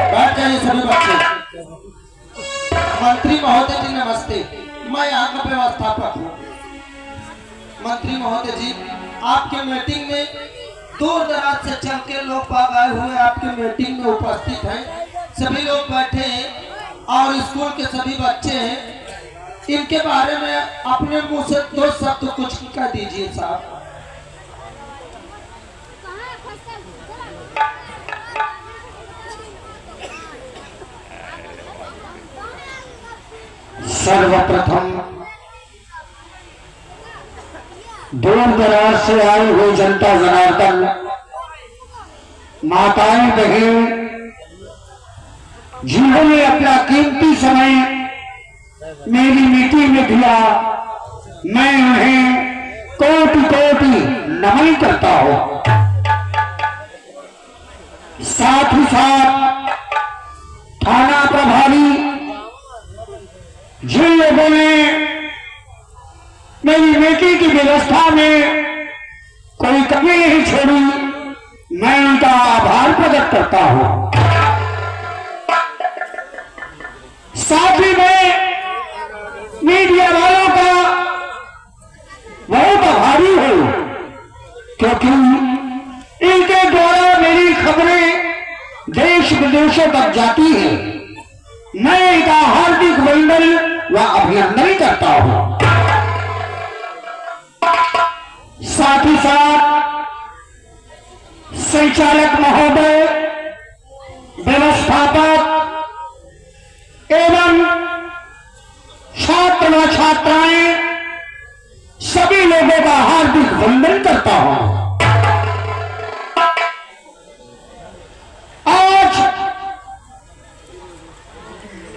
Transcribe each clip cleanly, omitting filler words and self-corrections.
बैठ जाइए सभी बच्चे। मंत्री महोदय जी नमस्ते, मैं यहाँ का व्यवस्थापक हूँ। मंत्री महोदय जी, आपके मीटिंग में दूर दराज से चल के लोग बाग आए हुए आपके मीटिंग में उपस्थित हैं। सभी लोग बैठे हैं और स्कूल के सभी बच्चे हैं। इनके बारे में अपने मुंह से दो शब्द कुछ कह दीजिए साहब। सर्वप्रथम दूर दराज से आई हुई जनता जनार्दन, माताएं बहन, जिन्होंने अपना कीमती समय मेरी मीटिंग में दिया, मैं उन्हें कोटि कोटि नमन करता हूं। साथ ही साथ थाना प्रभारी जिन लोगों ने मेरी मीटिंग की व्यवस्था में कोई कमी नहीं छोड़ी, मैं उनका आभार प्रकट करता हूं। साथ ही मैं मीडिया वालों का बहुत आभारी हूं, क्योंकि इनके द्वारा मेरी खबरें देश विदेशों तक जाती है। मैं इनका हार्दिक वंदन व अभिनंदन करता हूं। साथ ही साथ संचालक महोदय, व्यवस्थापक एवं छात्र व छात्राएं, सभी लोगों का हार्दिक वंदन करता हूं। आज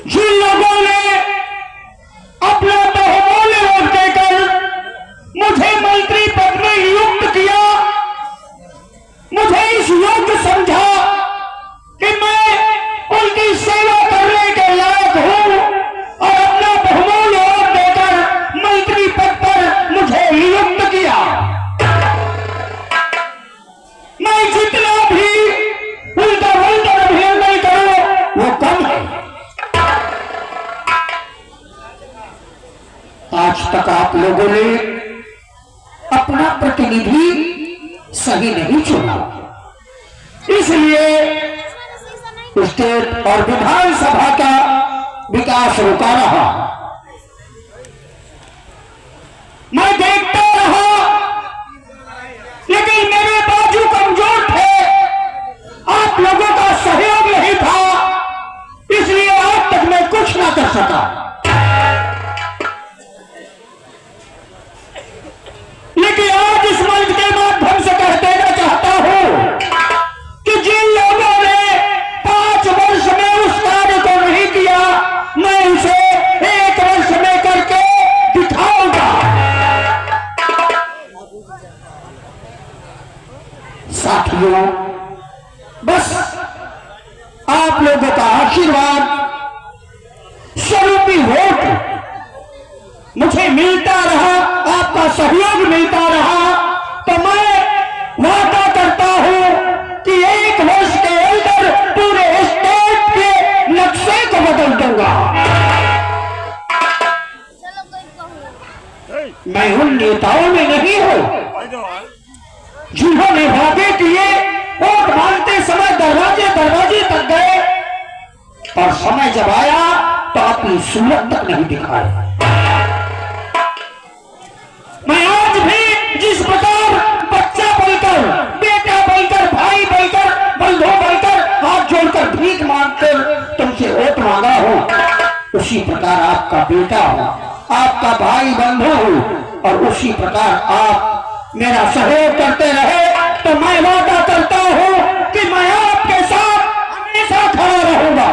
जिन लोगों ने अपना बहुमूल्य वोट देकर मुझे मंत्री पद में नियुक्त किया, मुझे इस योग्य समझा कि मैं उनकी सेवा करने के लायक हूं और अपना बहुमूल्य वोट देकर मंत्री पद पर मुझे नियुक्त किया। मैं जितना भी उनका वंदन अभिनंदन करूं वो कम है। आज तक आप लोगों ने अपना प्रतिनिधि सही नहीं चुना, इसलिए स्टेट और विधानसभा का विकास रुका रहा। मैं देखता रहा, लेकिन मेरे बाजू कमजोर थे, आप लोगों का सहयोग नहीं था, इसलिए आज तक मैं कुछ ना कर सका। लेकिन आज इस मंच के माध्यम से कह देना चाहता हूं कि जिन लोगों ने 5 वर्ष में उस कार्य को नहीं किया, मैं उसे 1 वर्ष में करके दिखाऊंगा। साथियों, बस आप लोगों का आशीर्वाद स्वरूपी वोट मुझे मिलता रहा, आपका सहयोग मिलता रहा, तो मैं वादा करता हूं कि 1 वर्ष के अंदर पूरे स्टेट के नक्शे को बदल दूंगा। मैं उन नेताओं में नहीं हूं जिन्होंने वादे किए, वोट मांगते समय दरवाजे दरवाजे तक गए और समय जब आया तो अपनी सूरत तक नहीं दिखाए। मैं आज भी जिस प्रकार बच्चा बनकर, बेटा बनकर, भाई बनकर, बंधु बनकर, हाथ जोड़कर भीख मांगकर तुमसे वोट मांगा हूं, उसी प्रकार आपका बेटा हूं, आपका भाई बंधु हूं, और उसी प्रकार आप मेरा सहयोग करते रहे तो मैं वादा करता हूं कि मैं आपके साथ हमेशा खड़ा रहूंगा।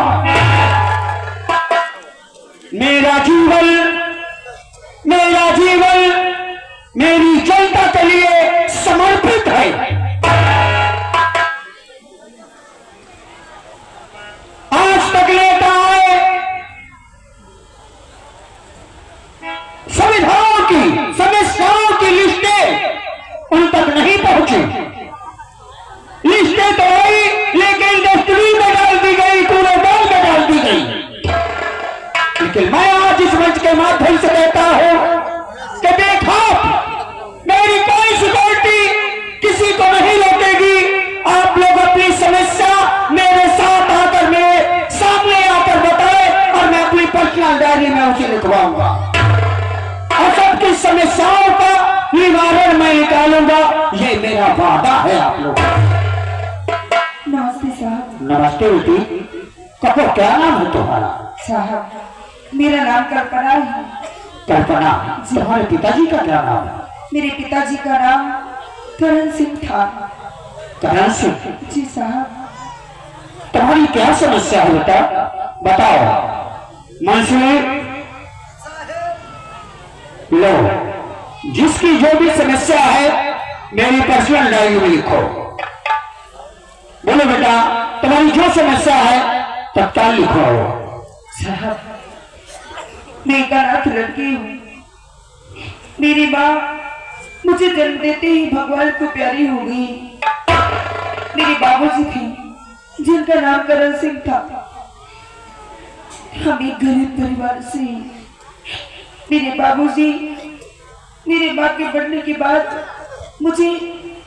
मेरा जीवन मेरी जनता के लिए समर्पित है। आज तक नेता आए, संविधान की समस्याओं की लिस्टें उन तक नहीं पहुंची। लिस्टें तो आई, उसे लिखवाऊंगा और सबकी समस्याओं का निवारण मैं निकालूंगा। ये मेरा वादा है आप लोगों का। नमस्ते साहब। नमस्ते बेटी। कहो क्या नाम है तुम्हारा? साहब मेरा नाम कल्पना है। कल्पना। तुम्हारे पिताजी का क्या नाम है? मेरे पिताजी का नाम करण सिंह था। करण सिंह? जी साहब। तुम्हारी क्या समस्या है बेटा, बताओ। मंसूर लो, जिसकी जो भी समस्या है मेरी पर्सनल डायरी में लिखो। बोलो बेटा, तुम्हारी जो समस्या है तत्काल लिखो। साहब मैं एक अनाथ लड़की हूँ। मेरी माँ मुझे जन्म देते ही भगवान को प्यारी हो गई। मेरे बाबूजी थे जिनका नाम करण सिंह था। हम एक गरीब परिवार से। मेरे बाबूजी मेरे माँ के बढ़ने के बाद मुझे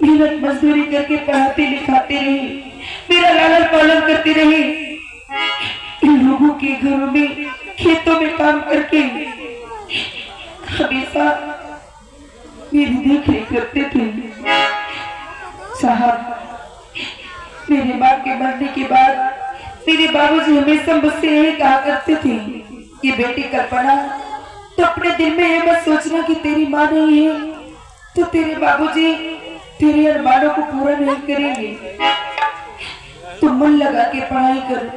मेहनत मजदूरी करके पढ़ाते लिखाते रहे, मेरा लालन पालन करते रहे। इन लोगों के घरों में खेतों में काम करके हमेशा मेरी देख रेख करते थे। साहब मेरे माँ के मरने के बाद मेरे बाबूजी हमेशा मुझसे यही कहा करते थे कि बेटी कल्पना, तो अपने दिल में ये मत सोचना कि तेरी माँ नहीं है तो तेरे बाबूजी तेरे अरमानों को पूरा नहीं करेंगे। तुम मन लगा के पढ़ाई कर,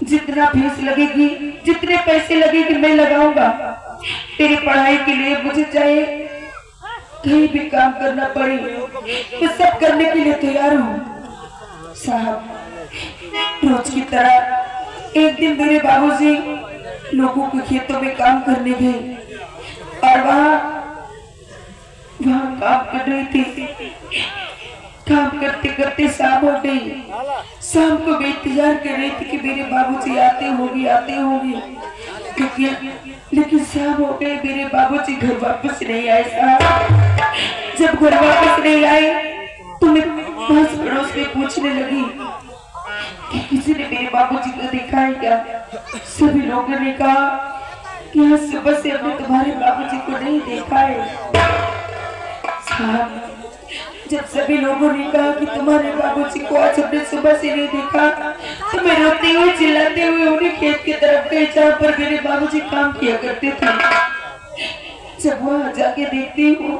जितना फीस लगेगी, जितने पैसे लगेगी मैं लगाऊंगा तेरी पढ़ाई के लिए। मुझे चाहे कहीं भी काम करना पड़े मैं सब करने के लिए तैयार हूँ। साहब रोज की तरह एक दिन मेरे बाबूजी लोगों के खेतों में काम करने गए और वहाँ काम कर रहे थे। काम करते करते शाम हो गई। शाम को मैं इंतजार कर रही थी कि मेरे बाबूजी आते होंगे लेकिन शाम हो गई, मेरे बाबूजी घर वापस नहीं आए। साहब जब घर वापस नहीं आए तो मैं पास पड़ोस में पूछने लगी कि किसी ने मेरे बाबूजी को देखा है क्या? सभी लोगों ने कहा कि आज सुबह से हमने तुम्हारे बाबूजी को नहीं देखा है। साहब जब सभी लोगों ने कहा कि तुम्हारे बाबूजी को आज हमने सुबह से नहीं देखा तो मैं रोते हुए चिल्लाते हुए उन्हें खेत की तरफ गई जहाँ पर मेरे बाबूजी काम किया करते थे। जब वहाँ जाके देखती हूँ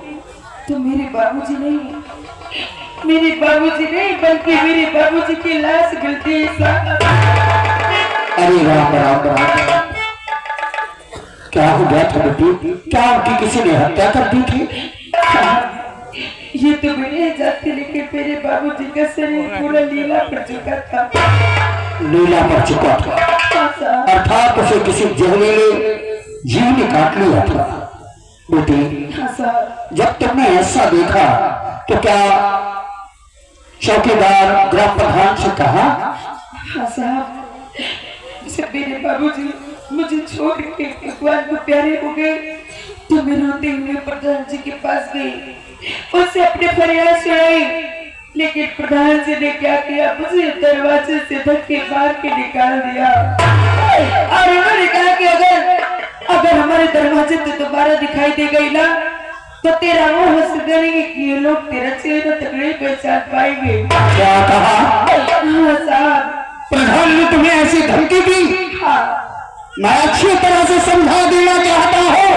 तो मेरे बाबूजी नहीं बल्कि मेरे बाबूजी की लाश मिलती है। अरे राम राम राम, क्या हो गया था बेटी? क्या उनकी किसी ने हत्या कर दी थी? ये तो मैंने जाती, लेकिन मेरे बाबूजी का शरीर पूरा लीला पड़ चुका था। लीला पड़ चुका था अर्थात उसे किसी जहरीले जीव ने काट लिया था। बेटी जब तुमने ऐसा देखा तो क्या चौकीदार ग्राम प्रधान से कहा? हाँ साहब, जब मेरे बाबूजी मुझे छोड़ के भगवान को प्यारे हो गए तो मैं रोते हुए प्रधान जी के पास गई, उससे अपने फरियाद सुनाई। लेकिन प्रधान जी ने क्या किया, मुझे दरवाजे से धक्के मार के निकाल दिया और उन्होंने कहा कि अगर हमारे दरवाजे पे दोबारा दिखाई दे गई ना तो तेरा वो हंस करेंगे कि ये लोग तेरा चेहरा तक नहीं पहचान पाएंगे। क्या कहा? हाँ साहब, प्रधान ने तुम्हें ऐसी धमकी दी? हाँ। मैं अच्छी तरह से समझा देना चाहता हूँ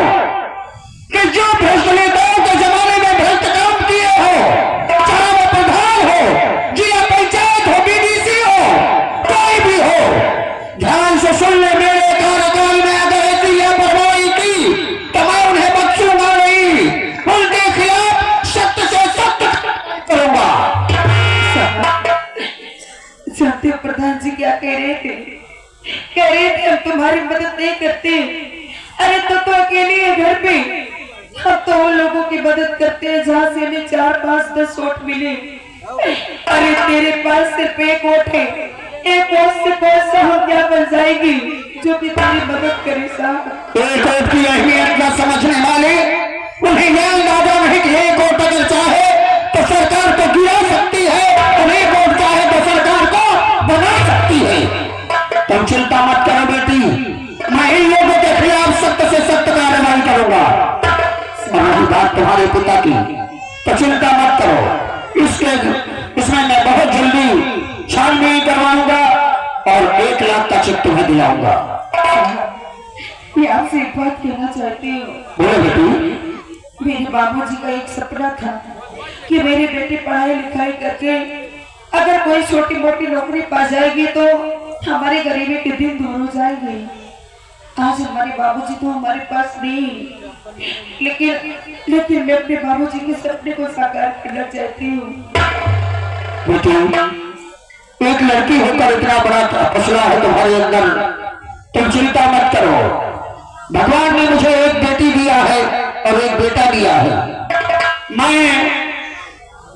कि जो भ्रष्ट नेताओं के जमाने में भ्रष्ट काम किए हो, चाहे वो प्रधान हो, जिला पंचायत हो, बीडीसी हो, कोई भी हो, ध्यान से सुन ले। मेरे कार्यकाल में अगर ऐसी लापरवाही की तो मैं उन्हें बख्शूंगा नहीं, उनके खिलाफ सख्त से सख्त करूंगा। जानते हो प्रधान जी क्या कह रहे थे? कह रहे थे हम तुम्हारी मदद नहीं करते। अरे तो अकेले है घर पे, हम तो उन लोगों की मदद करते हैं जहाँ से हमें 4, 5, 10 वोट मिले। अरे तेरे पास सिर्फ एक वोट है, एक वोट से कौन सा हम क्या बन जाएगी जो कि तेरी मदद करे। साहब एक वोट की अहमियत न समझने वाले उन्हें ज्ञान दादा नहीं कि एक वोट अगर चाहे तो सरकार को गिरा सकती है और एक वोट चाहे तो सरकार को बना सकती है। तुम चिंता मत करो बेटी, मैं इन लोगों तुम्हारे पिता की, तो चिंता मत करो। इसमें मैं बहुत जल्दी छानबीन करवाऊंगा और 1 लाख का चेक तुम्हें दिलाऊंगा। मैं आपसे एक बात कहना चाहती हूँ। बोलो बेटी। मेरे बाबूजी का एक सपना था कि मेरे बेटे पढ़ाई लिखाई करके अगर कोई छोटी मोटी नौकरी पा जाएगी तो हमारे गरीबी के दिन दूर हो जाएंगे। आज हमारे बाबूजी तो हमारे पास नहीं, लेकिन मैं अपने बाबूजी के सपने को साकार करना चाहती हूँ। बेटी, एक लड़की होकर इतना बड़ा फैसला है तुम्हारे अंदर, तुम चिंता मत करो। भगवान ने मुझे एक बेटी दिया है और एक बेटा दिया है।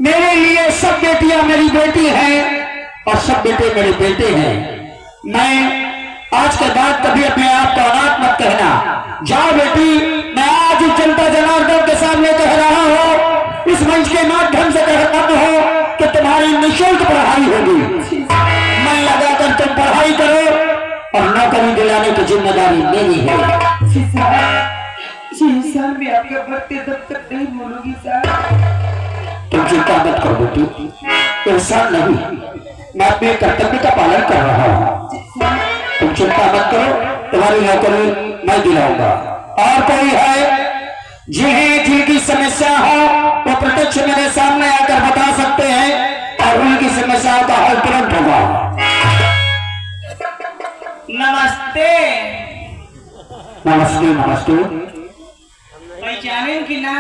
मेरे लिए सब बेटियां मेरी बेटी हैं और सब बेटे मेरे बेटे हैं। मैं आज के बाद कभी अपने आप को अनाथ मत कहना। जाओ बेटी, मैं आज इस जनता जनार्दन के सामने कह रहा हूँ, इस मंच के माध्यम से कह रहा हूँ कि तुम्हारी निःशुल्क पढ़ाई होगी। मन लगाकर तुम पढ़ाई करो और नौकरी दिलाने की जिम्मेदारी मेरी है। मैं आपके बढ़ते तब तक नहीं बोलूंगी साहब। तुम चिंता मत करो बेटी, इंसान नहीं, मैं अपने कर्तव्य का पालन कर रहा हूँ। तुम चिंता मत करो, तुम्हारी नौकरी मैं दिलाऊंगा। और कोई है जिनकी समस्या हो वो प्रत्यक्ष मेरे सामने आकर बता सकते हैं और उनकी समस्याओं का हल तुरंत होगा। नमस्ते। नमस्ते। नमस्ते। पहचाने कि ना?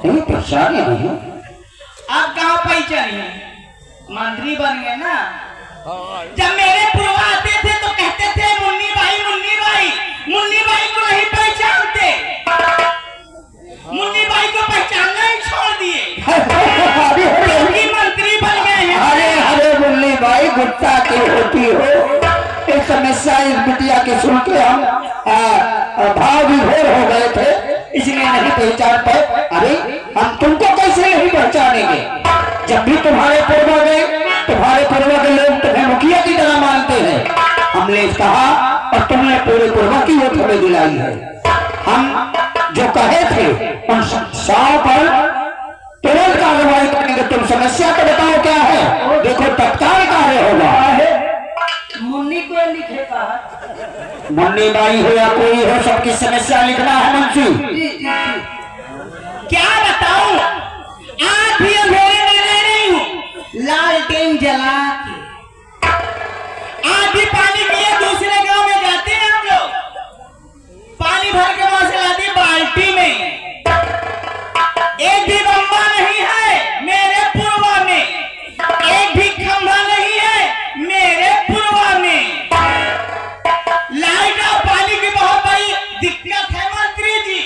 नहीं पहचाने नहीं। आप कहाँ पहचाने? मंत्री बन गए ना। जब मेरे पुरवा आते थे तो कहते थे मुन्नी भाई मुन्नी भाई। मुन्नी भाई को नहीं पहचानते, मुन्नी भाई को पहचानना ही छोड़ दिए क्योंकि मंत्री बन गए हैं। अरे अरे मुन्नी भाई, गुस्सा क्यों होती हो? एक समस्या इस बिटिया के सुन के हम भाव विभोर हो गए थे, इसलिए नहीं पहचान पाए। अरे हम तुमको कैसे नहीं पहचानेंगे? जब भी तुम्हारे पूर्वज लोग तुम्हें मुखिया की तरह मानते हैं। हमने कहा और तुमने पूरे पूर्वज की वोट हमें दिलाई है। हम जो कहे थे उन साओं पर तुरंत कार्रवाई करेंगे। तुम समस्या तो बताओ क्या है, देखो तत्काल कार्य होगा। मुन्नी को लिखेगा, मुन्नी बाई हो या कोई हो, सबकी समस्या लिखना है मुंशी। क्या बताऊं, आज भी अंधेरे में रह रही हूँ लालटेन जला के। आज भी पानी पिए दूसरे गांव में जाते हैं हम लोग, पानी भर के वहां से लाते बाल्टी में। एक भी बम्बा नहीं है मेरे पूर्वा में, एक भी खंभा नहीं है मेरे पूर्वा में। लाइट और पानी की बहुत बड़ी दिक्कत है मंत्री जी।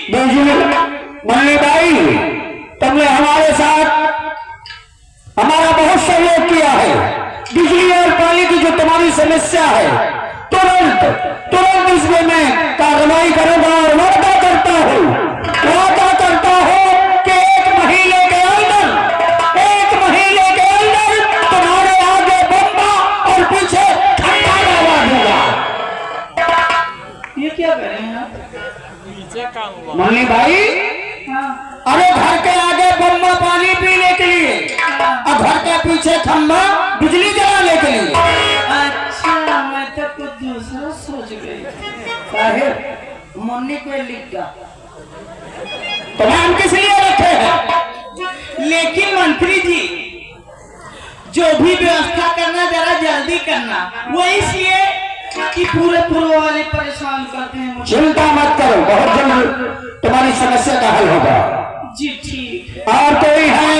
मुन्नी बाई, तुमने हमारे साथ हमारा बहुत सहयोग किया है। बिजली और पानी की जो तुम्हारी समस्या है, तुरंत इसमें मैं कार्रवाई करूंगा और वादा करता हूं कि एक महीने के अंदर तुम्हारे आगे बम्बा और पीछे खंडा लगा दूंगा। ये क्या कर रहे हैं आप? मुन्नी भाई, अरे घर के आगे बम्बा पानी पीने के लिए और घर के पीछे खंभा बिजली जलाने के लिए। अच्छा, मैं तो कुछ दूसरा सोच गई। साहेब, मुन्नी को लिख गा। तो हम किस लिए रखे हैं? लेकिन मंत्री जी, जो भी व्यवस्था करना जरा जल्दी करना, वो इसलिए कि पूरे पूर्व वाले परेशान करते हैं मुझे। चिंता मत करो, बहुत जल्द तुम्हारी समस्या का हल होगा। जी ठीक। और कोई है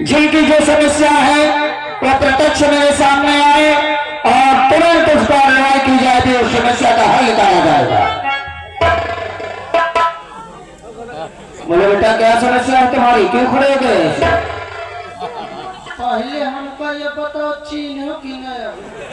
जिनकी जो समस्या है वो प्रत्यक्ष मेरे सामने आए और तुरंत उस पर कार्रवाई की जाएगी, उस समस्या का हल निकाला जाएगा। बोले बेटा, क्या समस्या है तुम्हारी, क्यों खड़े हो गए? पहले हमको ये बताओ, चीन हो कि नहीं?